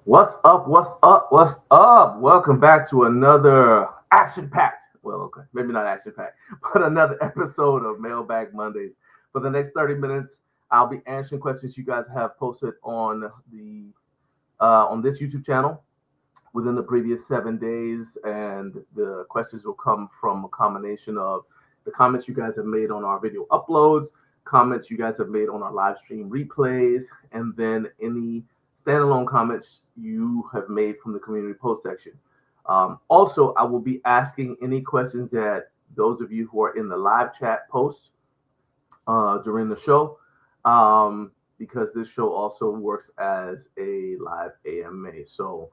What's up? What's up? What's up? Welcome back to another action-packed, well, okay, maybe not action-packed, but another episode of Mailbag Mondays. For the next 30 minutes, I'll be answering questions you guys have posted on this YouTube channel within the previous 7 days, and the questions will come from a combination of the comments you guys have made on our video uploads, comments you guys have made on our live stream replays, and then any standalone comments you have made from the community post section. Also, I will be asking any questions that those of you who are in the live chat post during the show, because this show also works as a live AMA. So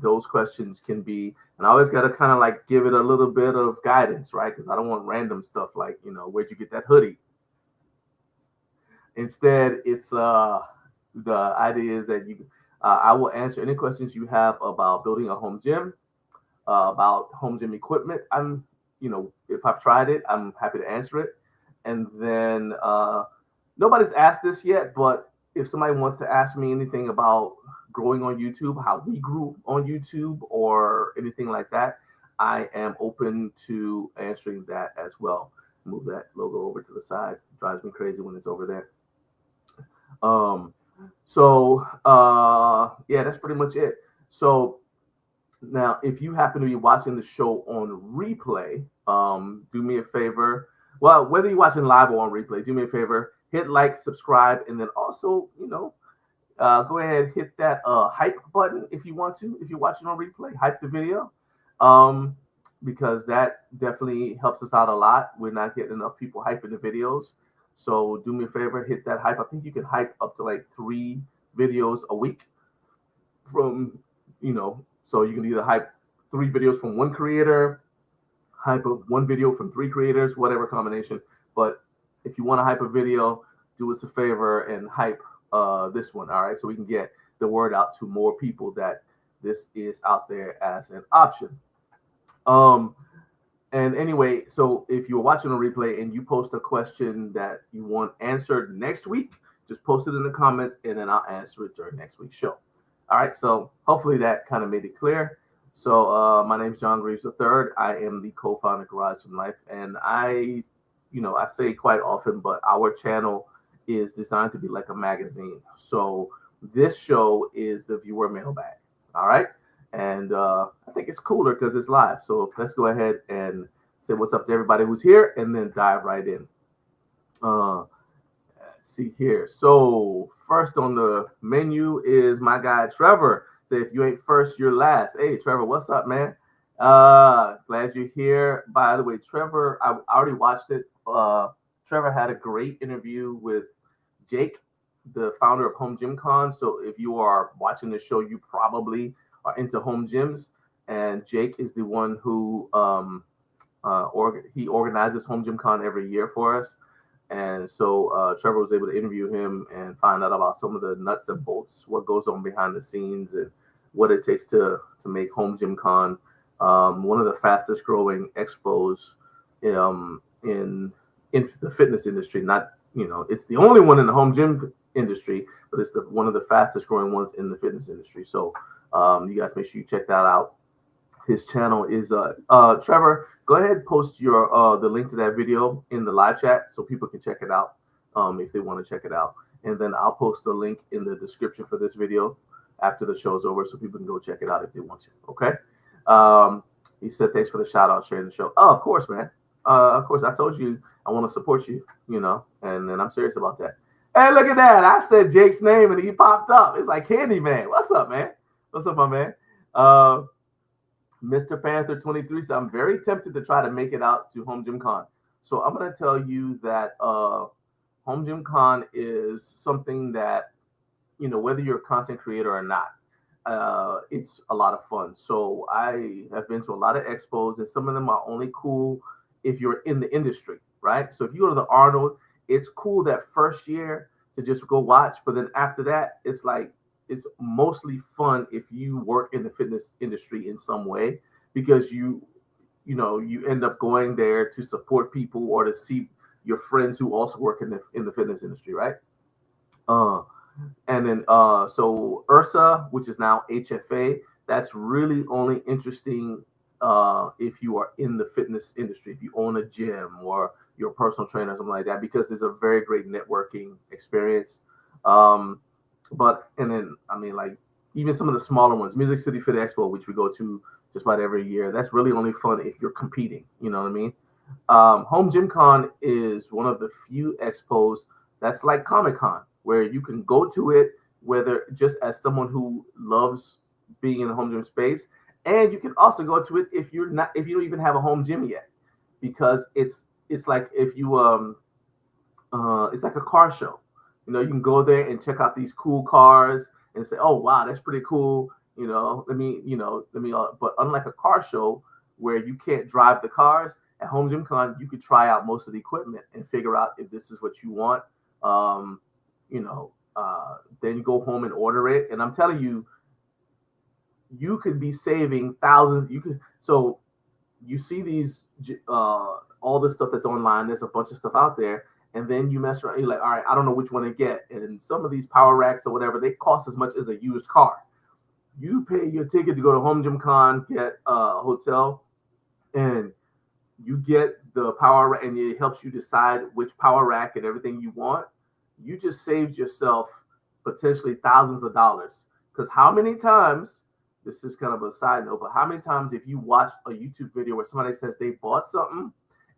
those questions can be, and I always got to kind of like give it a little bit of guidance, right? Because I don't want random stuff like, where'd you get that hoodie? Instead, it's the idea is that I will answer any questions you have about building a home gym, about home gym equipment. If I've tried it, I'm happy to answer it. And then nobody's asked this yet, but if somebody wants to ask me anything about growing on YouTube, how we grew on YouTube, or anything like that, I am open to answering that as well. Move that logo over to the side. It drives me crazy when it's over there. Yeah, that's pretty much it. So now, if you happen to be watching the show on replay, do me a favor. Well, whether you're watching live or on replay, do me a favor, hit like, subscribe, and then also, go ahead, hit that hype button if you want to. If you're watching on replay, hype the video, because that definitely helps us out a lot. We're not getting enough people hyping the videos. So do me a favor, hit that hype. I think you can hype up to like 3 videos a week from, so you can either hype 3 videos from one creator, hype up 1 video from 3 creators, whatever combination. But if you want to hype a video, do us a favor and hype this one, all right? So we can get the word out to more people that this is out there as an option. And anyway, so if you're watching a replay and you post a question that you want answered next week, just post it in the comments and then I'll answer it during next week's show. All right, so hopefully that kind of made it clear. So my name is John Greaves III. I am the co-founder of Garage Gym Life, and I say quite often, but our channel is designed to be like a magazine. So this show is the viewer mailbag. All right. And I think it's cooler because it's live. So let's go ahead and say what's up to everybody who's here and then dive right in. Let's see here. So first on the menu is my guy, Trevor. Say, if you ain't first, you're last. Hey, Trevor, what's up, man? Glad you're here. By the way, Trevor, I already watched it. Trevor had a great interview with Jake, the founder of Home Gym Con. So if you are watching the show, you probably are into home gyms, and Jake is the one who he organizes Home Gym Con every year for us. And so Trevor was able to interview him and find out about some of the nuts and bolts, what goes on behind the scenes, and what it takes to make Home Gym Con one of the fastest growing expos in the fitness industry. Not, it's the only one in the home gym industry, but it's one of the fastest growing ones in the fitness industry. So you guys make sure you check that out. His channel is Trevor. Go ahead and post your the link to that video in the live chat so people can check it out if they want to check it out. And then I'll post the link in the description for this video after the show's over so people can go check it out if they want to. Okay. He said thanks for the shout out, sharing the show. Oh, of course, man. Of course, I told you I want to support you, and I'm serious about that. Hey, look at that. I said Jake's name and he popped up. It's like Candyman. What's up, man? What's up, my man? Mr. Panther 23 said, I'm very tempted to try to make it out to Home Gym Con. So I'm going to tell you that Home Gym Con is something that, whether you're a content creator or not, it's a lot of fun. So I have been to a lot of expos, and some of them are only cool if you're in the industry, right? So if you go to the Arnold, it's cool that first year to just go watch, but then after that, it's mostly fun if you work in the fitness industry in some way, because you end up going there to support people or to see your friends who also work in the fitness industry, right? And then so Ursa, which is now HFA, that's really only interesting if you are in the fitness industry, if you own a gym or you're a personal trainer or something like that, because it's a very great networking experience. Um, but and then I mean, like, even some of the smaller ones, Music City Fit Expo, which we go to just about every year, that's really only fun if you're competing. You know what I mean? Home Gym Con is one of the few expos that's like Comic Con, where you can go to it, whether just as someone who loves being in the home gym space, and you can also go to it if you don't even have a home gym yet, because it's like if you it's like a car show. You know, you can go there and check out these cool cars and say, "Oh wow, that's pretty cool." But unlike a car show where you can't drive the cars, at Home Gym Con, you could try out most of the equipment and figure out if this is what you want. Um, then you go home and order it. And I'm telling you, you could be saving thousands. So you see these all this stuff that's online. There's a bunch of stuff out there, and then you mess around. You're like, all right, I don't know which one to get. And some of these power racks or whatever, they cost as much as a used car. You pay your ticket to go to Home Gym Con, get a hotel, and you get the power rack, and it helps you decide which power rack and everything you want. You just saved yourself potentially thousands of dollars. Because how many times, this is kind of a side note, but how many times if you watch a YouTube video where somebody says they bought something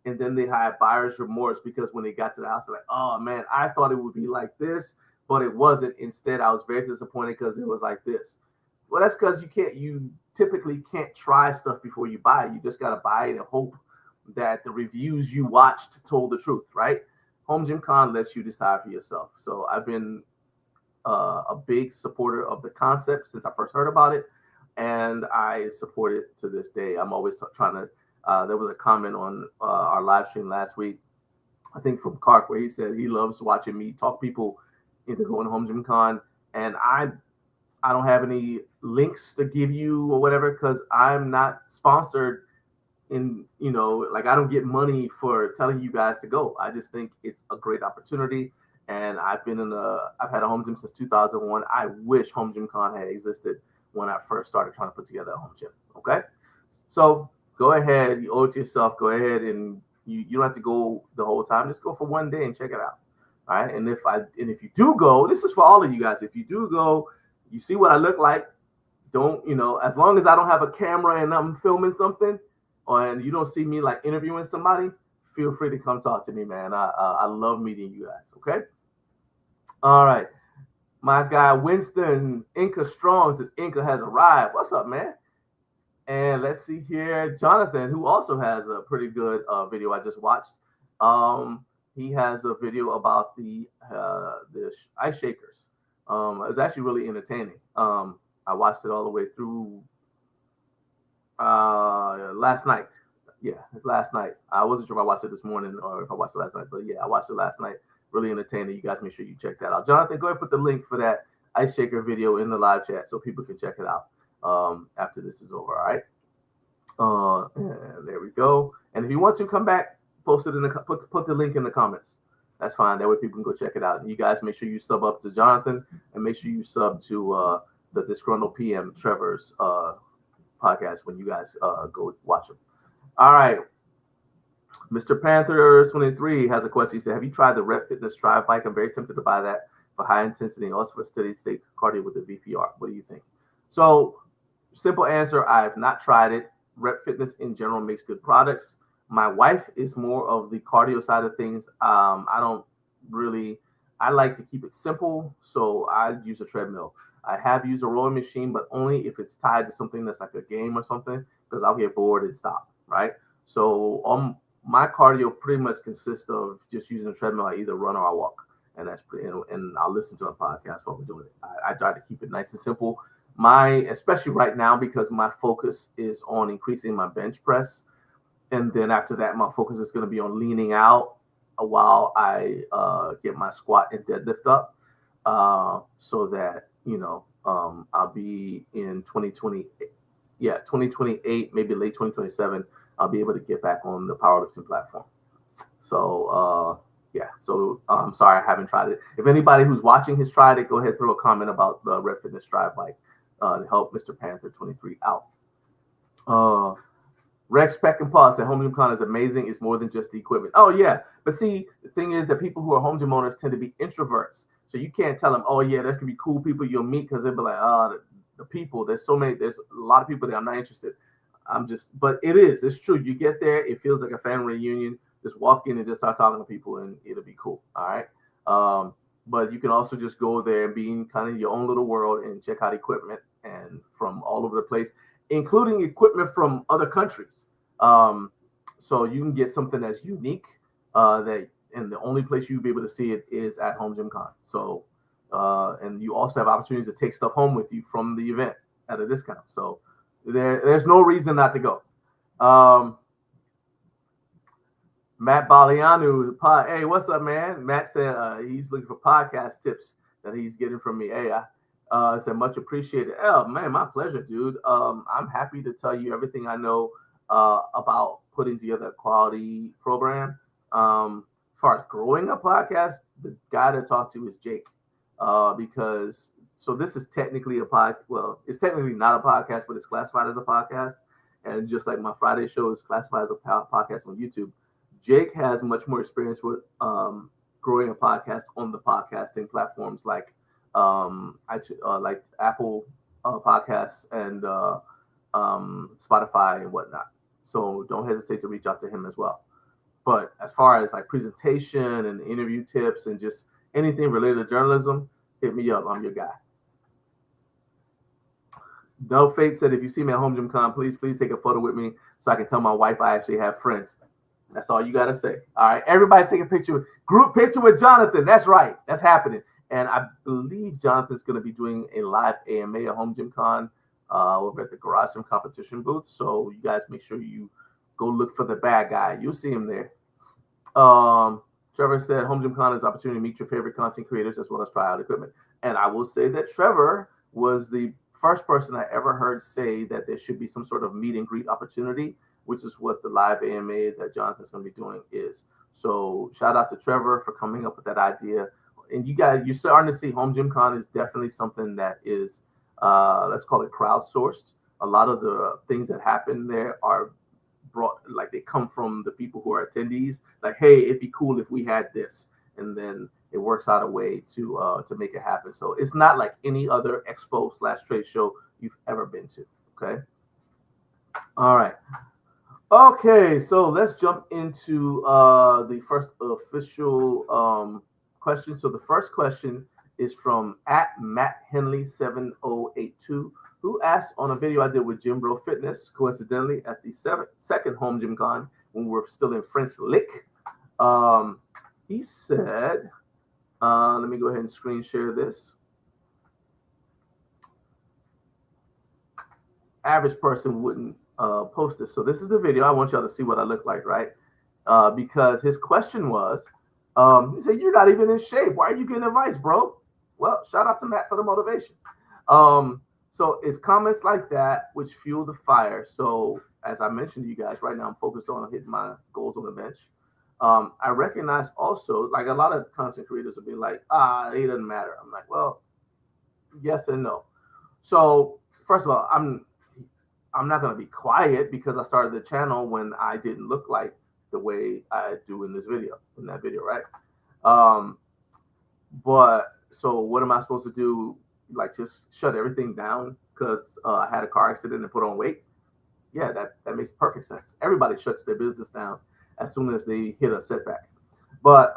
and then they had buyer's remorse because when they got to the house, they're like, oh man, I thought it would be like this, but it wasn't. Instead, I was very disappointed because it was like this. Well, that's because you typically can't try stuff before you buy it. You just got to buy it and hope that the reviews you watched told the truth, right? Home Gym Con lets you decide for yourself. So I've been a big supporter of the concept since I first heard about it, and I support it to this day. I'm always trying to. There was a comment on our live stream last week, I think from Kark, where he said he loves watching me talk people into going to Home Gym Con, and I don't have any links to give you or whatever because I'm not sponsored like I don't get money for telling you guys to go. I just think it's a great opportunity. And I've had a home gym since 2001. I wish Home Gym Con had existed when I first started trying to put together a home gym. Okay. So go ahead. You owe it to yourself. Go ahead and you don't have to go the whole time. Just go for one day and check it out. All right. And if you do go, this is for all of you guys. If you do go, you see what I look like. Don't, as long as I don't have a camera and I'm filming something, and you don't see me like interviewing somebody, feel free to come talk to me, man. I love meeting you guys. Okay. All right. My guy Winston Inca Strong says Inca has arrived. What's up, man? And let's see here, Jonathan, who also has a pretty good video I just watched. He has a video about the ice shakers. It's actually really entertaining. I watched it all the way through last night. Yeah, it's last night. I wasn't sure if I watched it this morning or if I watched it last night, but yeah, I watched it last night. Really entertaining. You guys make sure you check that out. Jonathan, go ahead and put the link for that ice shaker video in the live chat so people can check it out after this is over. All right. And there we go. And if you want to come back, post it put the link in the comments. That's fine. That way people can go check it out. And you guys make sure you sub up to Jonathan and make sure you sub to the Disgruntled PM Trevor's podcast when you guys go watch them. All right. Mr. Panther 23 has a question. He said, have you tried the Rep Fitness Drive bike? I'm very tempted to buy that for high intensity and also for steady state cardio with the VPR. What do you think? So, simple answer, I have not tried it. Rep Fitness in general makes good products. My wife is more of the cardio side of things. I like to keep it simple, so I use a treadmill. I have used a rowing machine, but only if it's tied to something that's like a game or something, because I'll get bored and stop, right? So my cardio pretty much consists of just using a treadmill. I either run or I walk, and and I'll listen to a podcast while we're doing it. I try to keep it nice and simple. Especially right now, because my focus is on increasing my bench press, and then after that, my focus is going to be on leaning out while I get my squat and deadlift up, so that I'll be in 2028, maybe late 2027. I'll be able to get back on the powerlifting platform. So Yeah. So I'm sorry, I haven't tried it. If anybody who's watching has tried it, go ahead, throw a comment about the Red Fitness Drive bike to help Mr. Panther 23 out. Rex Peck and Paul said Home Gym Con is amazing. It's more than just the equipment. Oh yeah, but see, the thing is that people who are home gym owners tend to be introverts, so you can't tell them, oh yeah, there could be cool people you'll meet, because they'll be like, the people. There's a lot of people that I'm not interested. But it's true. You get there, it feels like a family reunion. Just walk in and just start talking to people, and it'll be cool. All right. But you can also just go there and be in kind of your own little world and check out equipment and from all over the place, including equipment from other countries. So you can get something that's unique, and the only place you'll be able to see it is at Home Gym Con. So, and you also have opportunities to take stuff home with you from the event at a discount. So there's no reason not to go. Matt Balianu, hey, what's up, man? Matt said he's looking for podcast tips that he's getting from me. Hey, I said much appreciated. Oh man, my pleasure, dude. I'm happy to tell you everything I know about putting together a quality program. As far as growing a podcast, the guy to talk to is Jake, because this is technically it's technically not a podcast, but it's classified as a podcast, and just like my Friday show is classified as a podcast on YouTube. Jake has much more experience with growing a podcast on the podcasting platforms like Apple Podcasts and Spotify and whatnot. So don't hesitate to reach out to him as well. But as far as like presentation and interview tips and just anything related to journalism, hit me up. I'm your guy. No Fate said, if you see me at Home Gym Con, please take a photo with me so I can tell my wife I actually have friends. That's all you got to say. All right. Everybody take a picture, group picture with Jonathan. That's right. That's happening. And I believe Jonathan's going to be doing a live AMA at Home Gym Con over at the Garage Gym competition booth. So you guys make sure you go look for the bad guy. You'll see him there. Trevor said Home Gym Con is an opportunity to meet your favorite content creators as well as try out equipment. And I will say that Trevor was the first person I ever heard say that there should be some sort of meet and greet opportunity, which is what the live AMA that Jonathan's going to be doing is. So shout out to Trevor for coming up with that idea. And you guys, you're starting to see Home Gym Con is definitely something that is, let's call it crowdsourced. A lot of the things that happen there are brought, like they come from the people who are attendees. Like, hey, it'd be cool if we had this, and then it works out a way to make it happen. So it's not like any other expo/trade show you've ever been to. Okay. All right. Okay, so let's jump into the first official question. So the first question is from @MattHenley7082, who asked on a video I did with Jim Bro Fitness, coincidentally at the second Home Gym Con when we were still in French Lick. He said, let me go ahead and screen share this. Average person wouldn't post this. So this is the video. I want y'all to see what I look like, right? Because his question was, he said, you're not even in shape. Why are you getting advice, bro? Well, shout out to Matt for the motivation. So it's comments like that which fuel the fire. So as I mentioned to you guys, right now I'm focused on hitting my goals on the bench. I recognize also, like a lot of content creators will be like, it doesn't matter. I'm like, well, yes and no. So first of all, I'm not going to be quiet because I started the channel when I didn't look like the way I do in that video, right? But so what am I supposed to do? Like just shut everything down because I had a car accident and put on weight? Yeah, that makes perfect sense. Everybody shuts their business down as soon as they hit a setback. But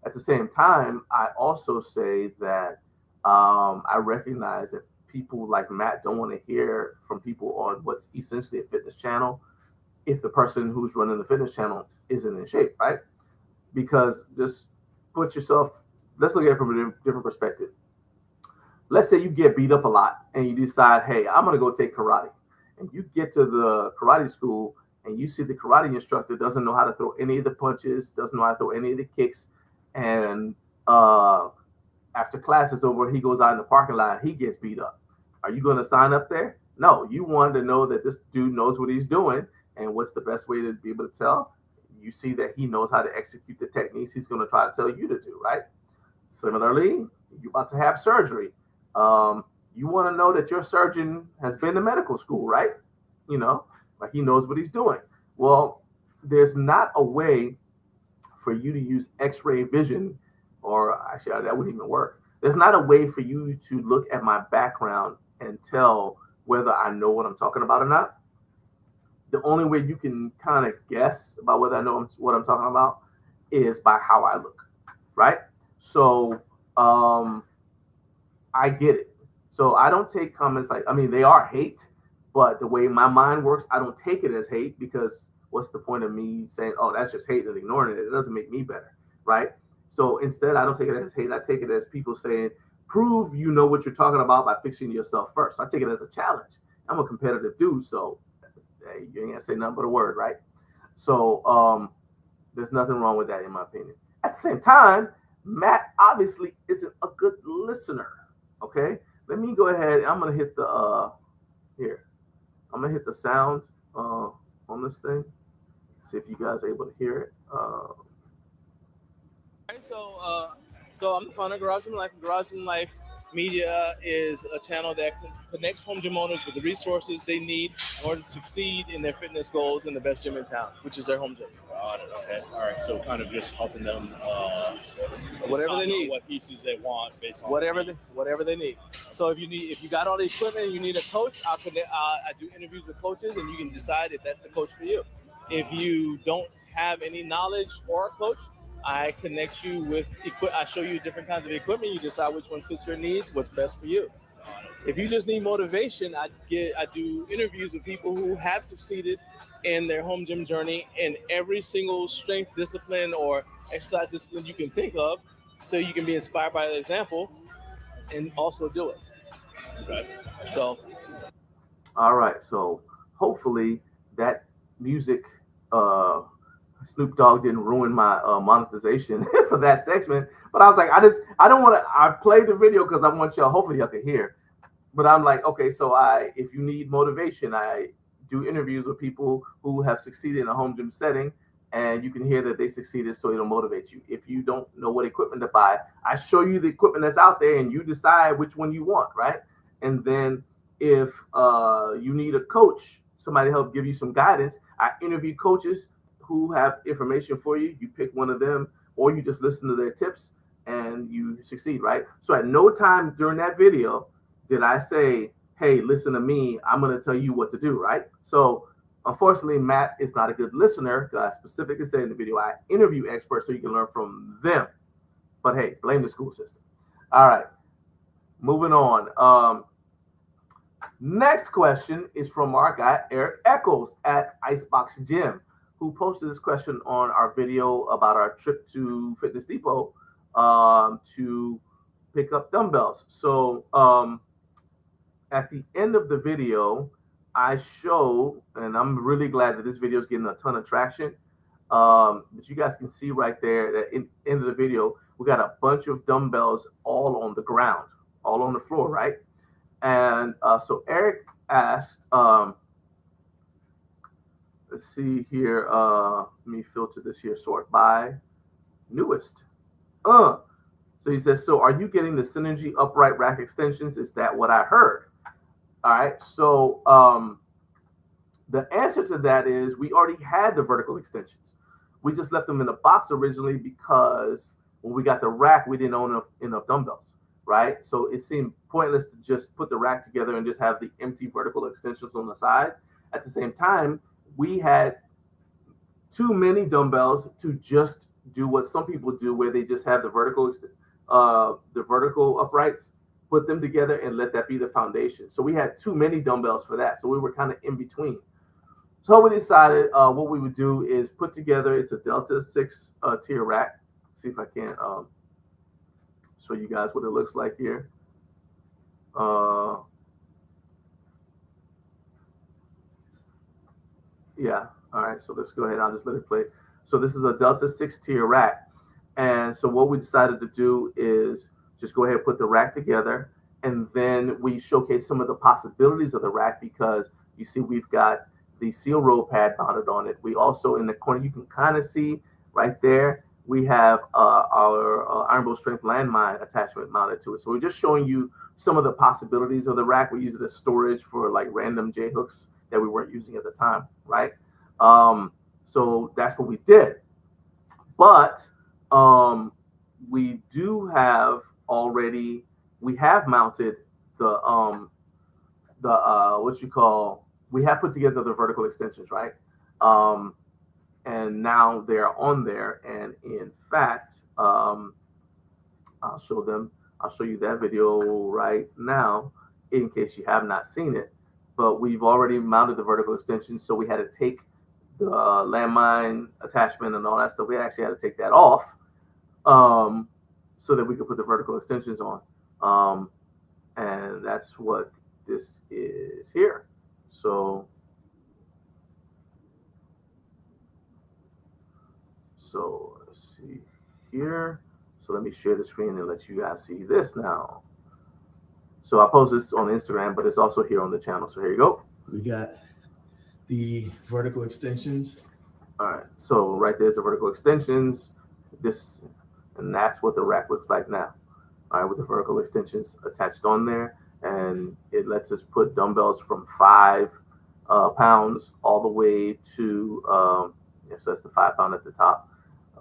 at the same time, I also say that I recognize that people like Matt don't want to hear from people on what's essentially a fitness channel if the person who's running the fitness channel isn't in shape, right? Because just put yourself, let's look at it from a different perspective. Let's say you get beat up a lot and you decide, hey, I'm going to go take karate. And you get to the karate school and you see the karate instructor doesn't know how to throw any of the punches, doesn't know how to throw any of the kicks. And after class is over, he goes out in the parking lot, he gets beat up. Are you going to sign up there? No, you wanted to know that this dude knows what he's doing. And what's the best way to be able to tell? you see that he knows how to execute the techniques he's going to try to tell you to do, right? Similarly, you're about to have surgery. You want to know that your surgeon has been to medical school, right? You know, like he knows what he's doing. Well, there's not a way for you to use x-ray vision, or actually that wouldn't even work. There's not a way for you to look at my background and tell whether I know what I'm talking about or not. The only way you can kind of guess about whether I know what I'm talking about is by how I look, right? So I get it. So I don't take comments like, I mean, they are hate, but the way my mind works, I don't take it as hate, because what's the point of me saying, oh, that's just hate and ignoring it? It doesn't make me better, right? So instead, I don't take it as hate. I take it as people saying, prove you know what you're talking about by fixing yourself first. I take it as a challenge. I'm a competitive dude, so hey, you ain't gonna say nothing but a word, right? So there's nothing wrong with that, in my opinion. At the same time, Matt obviously isn't a good listener. Okay, let me go ahead. I'm gonna hit the here. I'm gonna hit the sound on this thing. See if you guys are able to hear it. Right, so I'm the founder of Garage Gym Life. Garage Gym Life Media is a channel that connects home gym owners with the resources they need in order to succeed in their fitness goals in the best gym in town, which is their home gym. Got it. Okay. All right. So kind of just helping them whatever they need, what pieces they want based on whatever they need. So if you got all the equipment and you need a coach, I do interviews with coaches, and you can decide if that's the coach for you. If you don't have any knowledge or a coach, I connect you with I show you different kinds of equipment. You decide which one fits your needs, what's best for you. If you just need motivation, I do interviews with people who have succeeded in their home gym journey in every single strength discipline or exercise discipline you can think of, so you can be inspired by the example and also do it. Okay. So, all right. So hopefully that music, Snoop Dogg didn't ruin my monetization for that segment. But I was like, I don't want to. I played the video because I want y'all. Hopefully y'all can hear. But I'm like, okay, so if you need motivation, I do interviews with people who have succeeded in a home gym setting, and you can hear that they succeeded, so it'll motivate you. If you don't know what equipment to buy, I show you the equipment that's out there, and you decide which one you want, right? And then if you need a coach, somebody to help give you some guidance, I interview coaches who have information for you. You pick one of them, or you just listen to their tips, and you succeed, right? So at no time during that video did I say, hey, listen to me, I'm going to tell you what to do, right? So unfortunately, Matt is not a good listener. I specifically said in the video, I interview experts so you can learn from them. But hey, blame the school system. All right, moving on. Next question is from our guy, Eric Echoes at Icebox Gym, who posted this question on our video about our trip to Fitness Depot to pick up dumbbells. So at the end of the video, I show, and I'm really glad that this video is getting a ton of traction. But you guys can see right there that in the end of the video, we got a bunch of dumbbells all on the ground, all on the floor, right? And so Eric asked, let's see here. Let me filter this here, sort by newest. So he says, so are you getting the Synergy upright rack extensions? Is that what I heard? All right. So the answer to that is we already had the vertical extensions. We just left them in the box originally because when we got the rack, we didn't own enough dumbbells, right? So it seemed pointless to just put the rack together and just have the empty vertical extensions on the side. At the same time, we had too many dumbbells to just do what some people do, where they just have the vertical uprights, put them together and let that be the foundation. So we had too many dumbbells for that. So we were kind of in between. So we decided what we would do is put together, it's a Delta 6 tier rack. See if I can show you guys what it looks like here. Yeah. All right. So let's go ahead. I'll just let it play. So this is a Delta 6 tier rack. And so what we decided to do is just go ahead and put the rack together. And then we showcase some of the possibilities of the rack, because you see we've got the seal roll pad mounted on it. We also, in the corner, you can kind of see right there, we have our Iron Bowl Strength landmine attachment mounted to it. So we're just showing you some of the possibilities of the rack. We use it as storage for like random J hooks that we weren't using at the time, right? So that's what we did. But we do have already, we have mounted the what you call, we have put together the vertical extensions, right? And now they're on there. And in fact, I'll show you that video right now in case you have not seen it. But we've already mounted the vertical extensions, so we had to take the landmine attachment and all that stuff. We actually had to take that off so that we could put the vertical extensions on. And that's what this is here. So let's see here. So let me share the screen and let you guys see this now. So I post this on Instagram, but it's also here on the channel. So here you go. We got the vertical extensions. All right. So right there's the vertical extensions. And that's what the rack looks like now. All right, with the vertical extensions attached on there. And it lets us put dumbbells from 5 pounds all the way to, so that's the 5 pound at the top.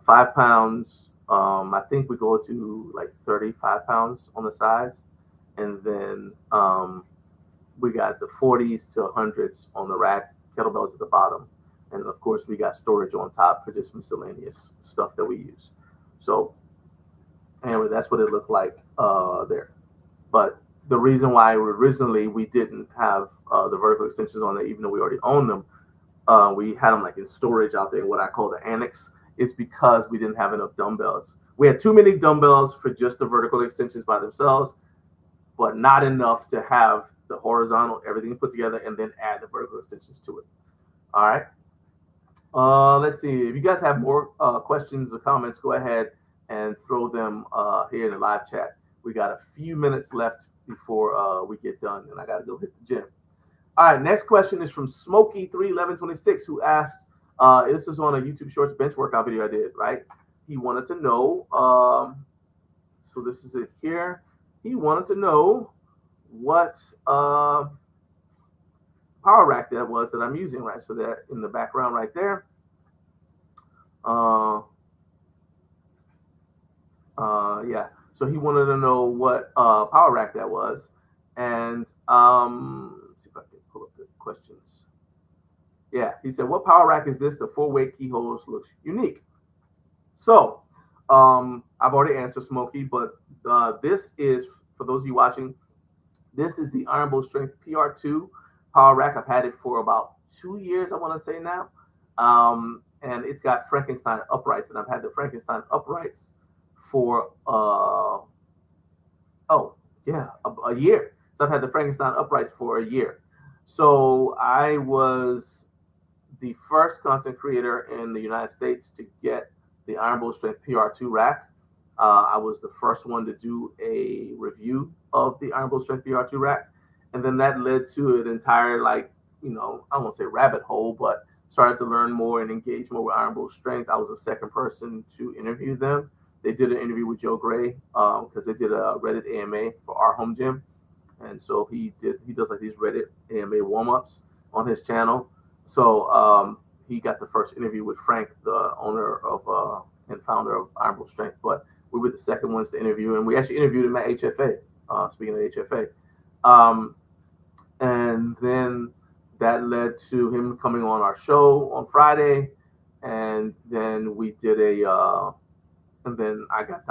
5 pounds, I think we go to like 35 pounds on the sides. And then we got the 40s to 100s on the rack, kettlebells at the bottom. And of course, we got storage on top for just miscellaneous stuff that we use. So anyway, that's what it looked like there. But the reason why originally we didn't have the vertical extensions on there, even though we already own them, we had them like in storage out there, what I call the annex, is because we didn't have enough dumbbells. We had too many dumbbells for just the vertical extensions by themselves, but not enough to have the horizontal, everything put together, and then add the vertical extensions to it. All right. Let's see. If you guys have more questions or comments, go ahead and throw them here in the live chat. We got a few minutes left before we get done, and I got to go hit the gym. All right. Next question is from Smokey31126, who asked, this is on a YouTube Shorts bench workout video I did, right? He wanted to know, so this is it here. He wanted to know what power rack that was that I'm using, right? So that in the background right there. Yeah. So he wanted to know what power rack that was. And let's see if I can pull up the questions. Yeah, he said, what power rack is this? The 4-way keyholes looks unique. So I've already answered Smokey, but this is, for those of you watching, this is the Iron Bowl Strength PR2 power rack. I've had it for about 2 years, I want to say now. And it's got Frankenstein uprights, and I've had the Frankenstein uprights for a year. So I've had the Frankenstein uprights for a year. So I was the first content creator in the United States to get the Iron Bowl Strength PR2 rack. I was the first one to do a review of the Iron Bowl Strength PR2 rack. And then that led to an entire, like, you know, I won't say rabbit hole, but started to learn more and engage more with Iron Bowl Strength. I was the second person to interview them. They did an interview with Joe Gray because they did a Reddit AMA for our home gym. And so he does like these Reddit AMA warm-ups on his channel. So he got the first interview with Frank, the owner of and founder of Iron Bowl Strength. But we were the second ones to interview, and we actually interviewed him at HFA, speaking of HFA. And then that led to him coming on our show on Friday. And then we did and then I got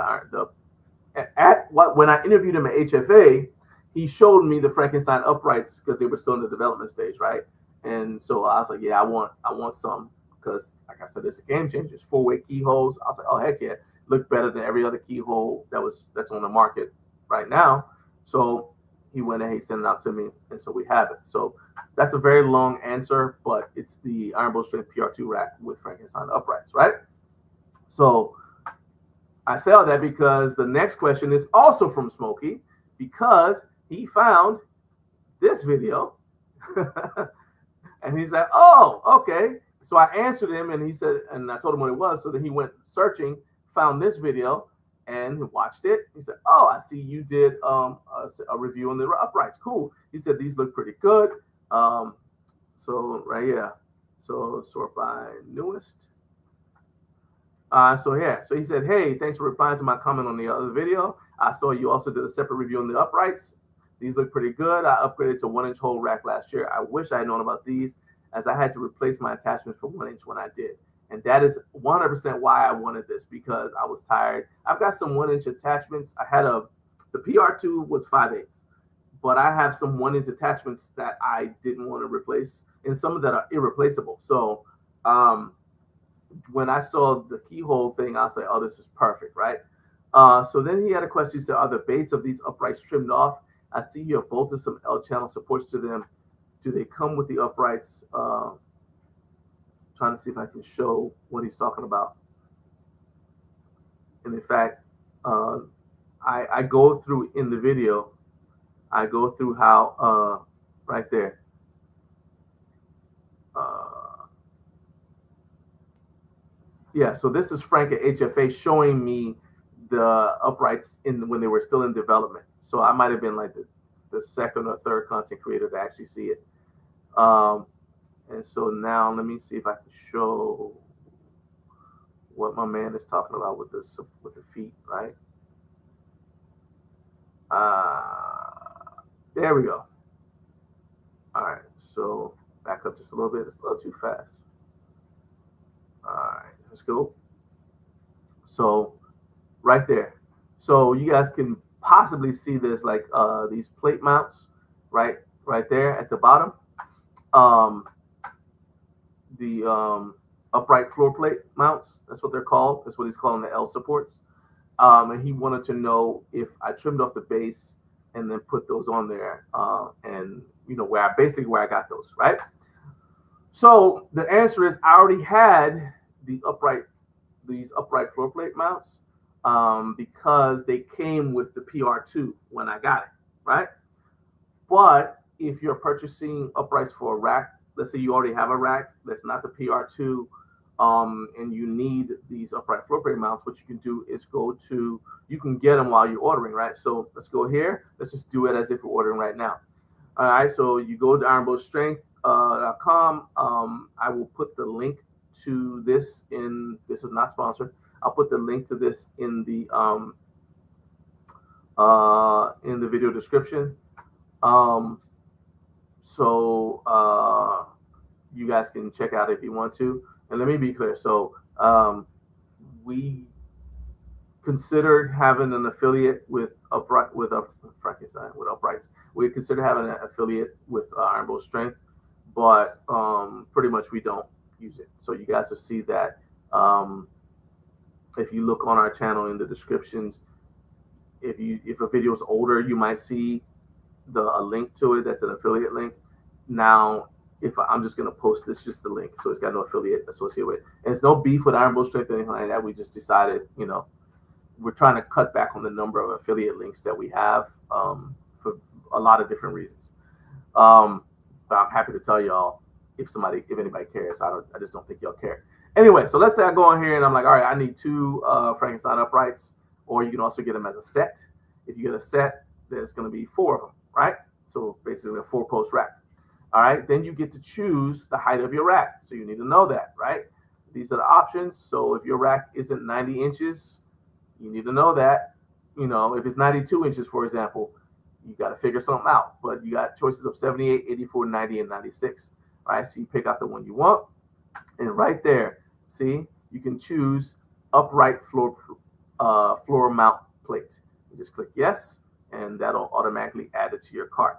when I interviewed him at HFA, he showed me the Frankenstein uprights because they were still in the development stage, right? And so I was like, yeah, I want some, because like I said, it's a game changer. It's 4-way keyholes. I was like, oh heck yeah, look better than every other keyhole that's on the market right now. So he went and he sent it out to me, and so we have it. So that's a very long answer, but it's the Iron Bowl Strength PR2 rack with Frankenstein uprights, right? So I say all that because the next question is also from Smokey, because he found this video And he's like, oh, okay. So I answered him, and he said, and I told him what it was. So then he went searching, found this video, and watched it. He said, oh, I see you did a review on the uprights. Cool. He said these look pretty good. So right here, so sort by newest. So he said, hey, thanks for replying to my comment on the other video. I saw you also did a separate review on the uprights. These look pretty good. I upgraded to 1-inch hole rack last year. I wish I had known about these, as I had to replace my attachments for 1 inch when I did. And that is 100% why I wanted this, because I was tired. I've got some 1-inch attachments. The PR2 was 5/8, but I have some 1-inch attachments that I didn't want to replace, and some of that are irreplaceable. So when I saw the keyhole thing, I was like, oh, this is perfect, right? So then he had a question. He said, are the bases of these uprights trimmed off? I see you have bolted some L-channel supports to them. Do they come with the uprights? Trying to see if I can show what he's talking about. And in fact, I go through in the video, I go through how, right there. Yeah, so this is Frank at HFA showing me the uprights when they were still in development. So I might have been like the second or third content creator to actually see it. And so now let me see if I can show what my man is talking about with the feet, right? There we go. All right, so back up just a little bit. It's a little too fast. All right, let's go. So right there. So you guys can possibly see this, like these plate mounts, right there at the bottom. The upright floor plate mounts, that's what they're called. That's what he's calling the L supports. And he wanted to know if I trimmed off the base and then put those on there, and where I got those, right? So the answer is I already had these upright floor plate mounts because they came with the PR2 when I got it, right? But if you're purchasing uprights for a rack, let's say you already have a rack that's not the PR2, and you need these upright floor plate mounts, what you can do is you can get them while you're ordering, right? So let's go here. Let's just do it as if we're ordering right now. All right, so you go to ironbowstrength.com. I will put the link to this this is not sponsored. I'll put the link to this in the video description. So you guys can check out if you want to. And let me be clear. So we considered having an affiliate with uprights. We consider having an affiliate with Iron Bow Strength, but pretty much we don't use it. So you guys will see that if you look on our channel in the descriptions, if a video is older, you might see a link to it that's an affiliate link. Now, if I'm just going to post this, just the link, so it's got no affiliate associated with it. And it's no beef with Iron Bow Strength or anything like that. We just decided, we're trying to cut back on the number of affiliate links that we have for a lot of different reasons. But I'm happy to tell y'all if anybody cares. I just don't think y'all care. Anyway, so let's say I go on here and I'm like, all right, I need 2 Frankenstein uprights, or you can also get them as a set. If you get a set, there's going to be 4 of them, right? So basically a 4-post rack. All right, then you get to choose the height of your rack. So you need to know that, right? These are the options. So if your rack isn't 90 inches, you need to know that. If it's 92 inches, for example, you got to figure something out. But you got choices of 78, 84, 90, and 96. All right, so you pick out the one you want. And right there, see, you can choose upright floor mount plate. You just click yes, and that'll automatically add it to your cart.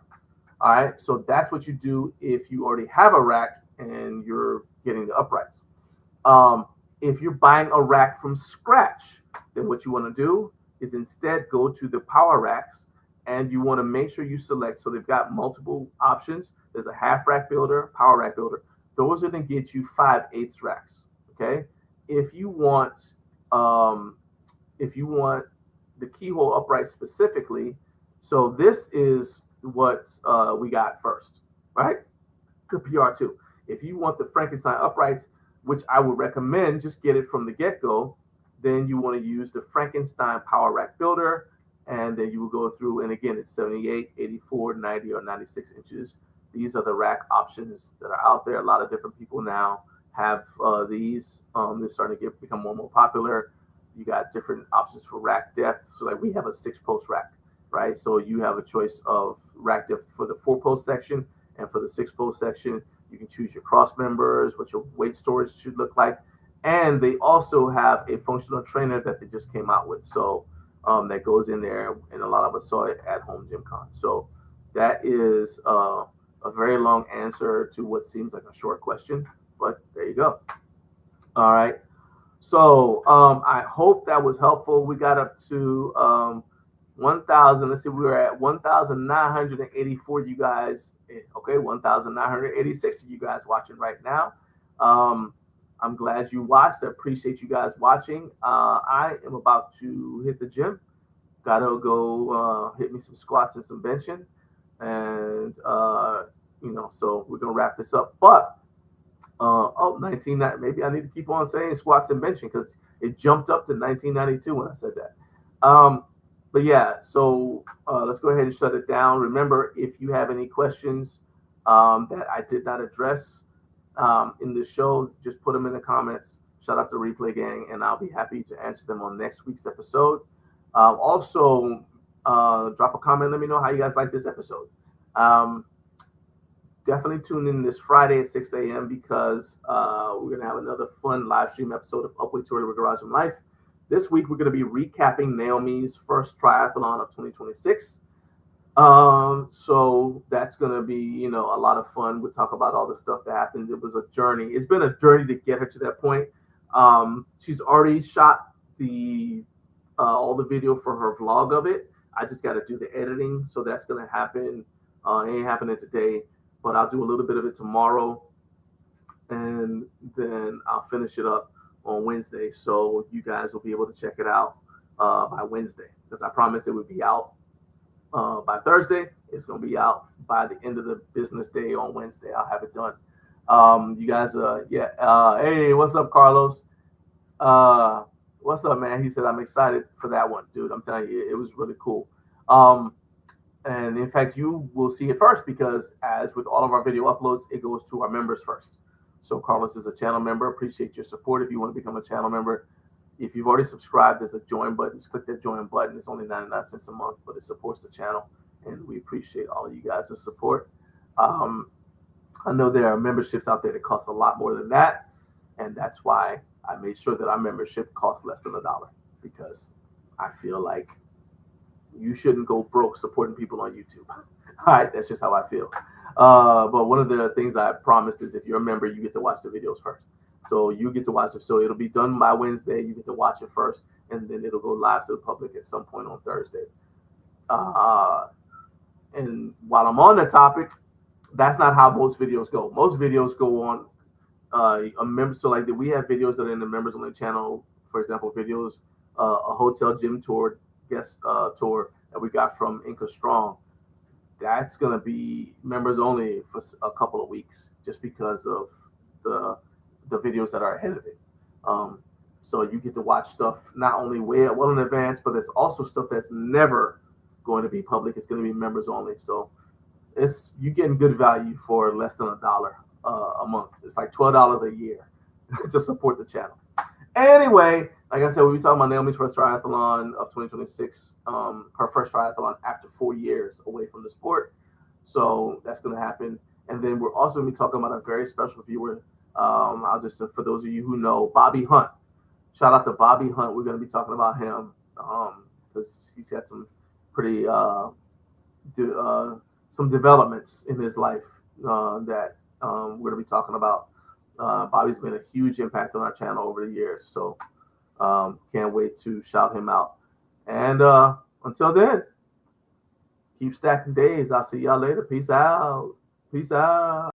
All right, so that's what you do if you already have a rack and you're getting the uprights. If you're buying a rack from scratch, then what you want to do is instead go to the power racks, and you want to make sure you select. So they've got multiple options. There's a half rack builder, power rack builder. Those are going to get you 5/8 racks. Okay, if you want the keyhole upright specifically, so this is what we got first, right? The PR2. If you want the Frankenstein uprights, which I would recommend, just get it from the get-go, then you want to use the Frankenstein Power Rack Builder, and then you will go through, and again, it's 78, 84, 90, or 96 inches. These are the rack options that are out there. A lot of different people now have these. They're starting to become more and more popular. You got different options for rack depth. So like we have a 6-post rack, right? So you have a choice of rack depth for the 4-post section, and for the 6-post section, you can choose your cross members, what your weight storage should look like. And they also have a functional trainer that they just came out with. So that goes in there, and a lot of us saw it at Home Gym Con. So that is a very long answer to what seems like a short question, but there you go. All right. So I hope that was helpful. We got up to 1,000. Let's see, we were at 1,984 you guys. Okay, 1,986 of you guys watching right now. I'm glad you watched. I appreciate you guys watching. I am about to hit the gym. Gotta go hit me some squats and some benching. And, so we're going to wrap this up. But, 19, maybe I need to keep on saying squats and benching because it jumped up to 1992 when I said that. But yeah, so let's go ahead and shut it down. Remember, if you have any questions that I did not address in the show, just put them in the comments. Shout out to Replay Gang, and I'll be happy to answer them on next week's episode. Also, drop a comment. Let me know how you guys like this episode. Definitely tune in this Friday at 6 a.m. because we're going to have another fun live stream episode of Upway Tour with Garage and Life. This week, we're going to be recapping Naomi's first triathlon of 2026. So that's going to be, a lot of fun. We'll talk about all the stuff that happened. It was a journey. It's been a journey to get her to that point. She's already shot all the video for her vlog of it. I just got to do the editing. So that's going to happen. It ain't happening today, but I'll do a little bit of it tomorrow. And then I'll finish it up on Wednesday. So you guys will be able to check it out by Wednesday, because I promised it would be out by Thursday. It's going to be out by the end of the business day on Wednesday. I'll have it done. You guys, hey, what's up, Carlos? What's up, man? He said, I'm excited for that one, dude. I'm telling you, it was really cool. And in fact, you will see it first because as with all of our video uploads, it goes to our members first. So Carlos is a channel member. Appreciate your support. If you want to become a channel member, if you've already subscribed, there's a join button. Just click that join button. It's only 99 cents a month, but it supports the channel. And we appreciate all of you guys' support. I know there are memberships out there that cost a lot more than that. And that's why I made sure that our membership costs less than $1, because I feel like you shouldn't go broke supporting people on YouTube. All right, that's just how I feel. But one of the things I promised is if you're a member, you get to watch the videos first. So you get to watch it. So it'll be done by Wednesday. You get to watch it first, and then it'll go live to the public at some point on Thursday. And while I'm on the topic, that's not how most videos go. Most videos go on a member. So like we have videos that are in the members only channel. For example, videos, a hotel gym tour, guest tour that we got from Inca Strong. That's going to be members only for a couple of weeks just because of the videos that are ahead of it. So you get to watch stuff not only well in advance, but there's also stuff that's never going to be public. It's going to be members only. So you're getting good value for less than $1 a month. It's like $12 a year to support the channel. Anyway, like I said, we were talking about Naomi's first triathlon of 2026, her first triathlon after 4 years away from the sport. So that's going to happen. And then we're also going to be talking about a very special viewer. I'll just, for those of you who know, Bobby Hunt. Shout out to Bobby Hunt. We're going to be talking about him because he's had some pretty, some developments in his life that we're going to be talking about. Bobby's been a huge impact on our channel over the years. So can't wait to shout him out. And until then, keep stacking days. I'll see y'all later. Peace out. Peace out.